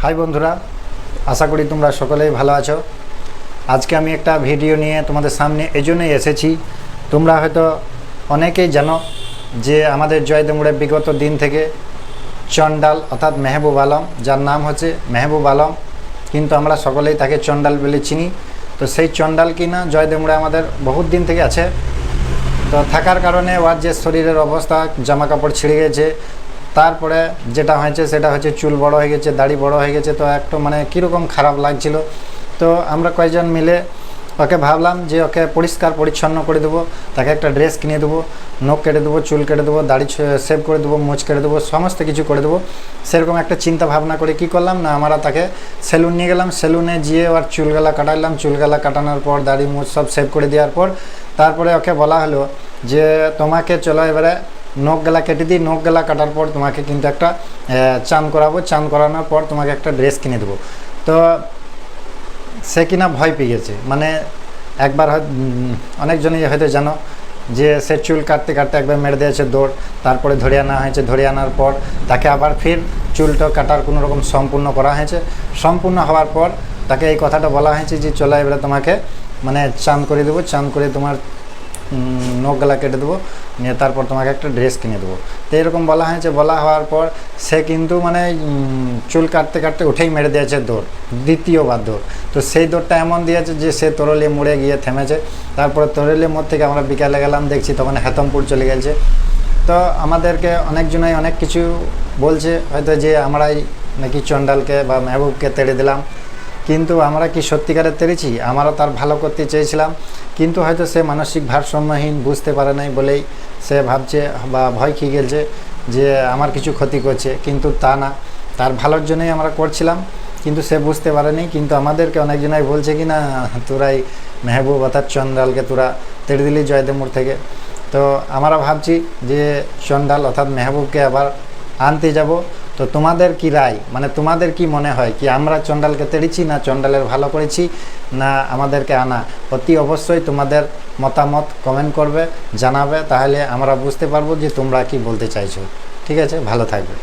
High বন্ধুরা, আশা করি তোমরা সকলেই ভালো আছো। আজকে আমি একটা ভিডিও নিয়ে তোমাদের সামনে এজন্যই এসেছি। তোমরা হয়তো অনেকেই জানো যে আমাদের জয়দেবমুড়ে বিগত দিন থেকে চণ্ডাল অর্থাৎ মেহবুব আলম, যার নাম হচ্ছে মেহবুব আলম, কিন্তু আমরা সকলেই তাকে চণ্ডাল বলে চিনি। তো সেই চণ্ডাল কিনা জয়দেবমুড়ে আমাদের বহুত দিন থেকে আছে। তো থাকার কারণে ওর যে শরীরের অবস্থা, জামা কাপড় ছিঁড়ে গেছে, তারপরে যেটা হয়েছে সেটা হচ্ছে চুল বড় হয়ে গেছে, দাড়ি বড় হয়ে গেছে। তো একটু কীরকম খারাপ লাগছিল। তো আমরা কয়েকজন মিলে ওকে ভাবলাম যে ওকে পরিষ্কার পরিচ্ছন্ন করে দেবো, তাকে একটা ড্রেস কিনে দেবো, নখ কেটে দেবো, চুল কেটে দেবো, দাড়ি সেভ করে দেবো, মোচ কেটে দেবো, সমস্ত কিছু করে দেবো। সেরকম একটা চিন্তা ভাবনা করে কী করলাম না, আমরা তাকে সেলুন নিয়ে গেলাম। সেলুনে গিয়ে ওর চুলগালা কাটালাম। চুলগালা কাটানোর পর দাড়ি মোচ সব সেভ করে দেওয়ার পর তারপরে ওকে বলা হলো যে তোমাকে চলো এবারে নখ গলা কেটে দিই। নখ গলা কাটার পর তোমাকে কিন্তু একটা চান করাবো, চান করানোর পর তোমাকে একটা ড্রেস কিনে দেবো। তো সে কিনা ভয় পেয়ে গেছে। একবার অনেকজনই হয়তো জানো যে সে চুল কাটতে কাটতে একবার মেরে দিয়েছে দৌড়। তারপরে ধরে আনা হয়েছে, ধরে আনার পর তাকে আবার ফির চুলটা কাটার কোনো রকম সম্পূর্ণ করা হয়েছে। সম্পূর্ণ হওয়ার পর তাকে এই কথাটা বলা হয়েছে যে চলো এবারে তোমাকে চান করে দেবো, চান করে তোমার নখ গলা কেটে দেবো, নিয়ে তারপর তোমাকে একটা ড্রেস কিনে দেবো। তো এরকম বলা হয়েছে। বলা হওয়ার পর সে কিন্তু চুল কাটতে কাটতে উঠেই মেরে দিয়েছে দৌড়, দ্বিতীয়বার দৌড়। তো সেই দৌড়টা এমন দিয়েছে যে সে তরলিয়ে মোড়ে গিয়ে থেমেছে। তারপরে তরলিয়ে মোড় থেকে আমরা বিকালে গেলাম, দেখছি তখন হেতমপুর চলে গেছে। তো আমাদেরকে অনেকজনাই অনেক কিছু বলছে হয়তো যে আমরাই নাকি চণ্ডালকে বা মেহবুবকে তেড়ে দিলাম, কিন্তু আমরা কি সত্যিকারের তেড়েছি? আমারও তার ভালো করতে চেয়েছিলাম, কিন্তু হয়তো সে মানসিক ভারসাম্যহীন বুঝতে পারে নাই বলেই সে ভাবছে বা ভয় খেয়ে গেছে যে আমার কিছু ক্ষতি করছে, কিন্তু তা না, তার ভালোর জন্যই আমরা করছিলাম, কিন্তু সে বুঝতে পারেনি। কিন্তু আমাদেরকে অনেকজনাই বলছে কি না তোরাই মেহবুব অর্থাৎ চণ্ডালকে তোরা তেড়ে দিলি জয়দেবমুড় থেকে। তো আমরা ভাবছি যে চণ্ডাল অর্থাৎ মেহবুবকে আবার আনতে যাব। তো তোমাদের কি রায়, তোমাদের কি মনে হয় কি আমরা চণ্ডালকে তেড়েছি না চণ্ডালের ভালো করেছি না আমাদেরকে আনা? অতি অবশ্যই তোমাদের মতামত কমেন্ট করবে, জানাবে, তাহলে আমরা বুঝতে পারবো যে তোমরা কি বলতে চাইছো। ঠিক আছে, ভালো থাকবে।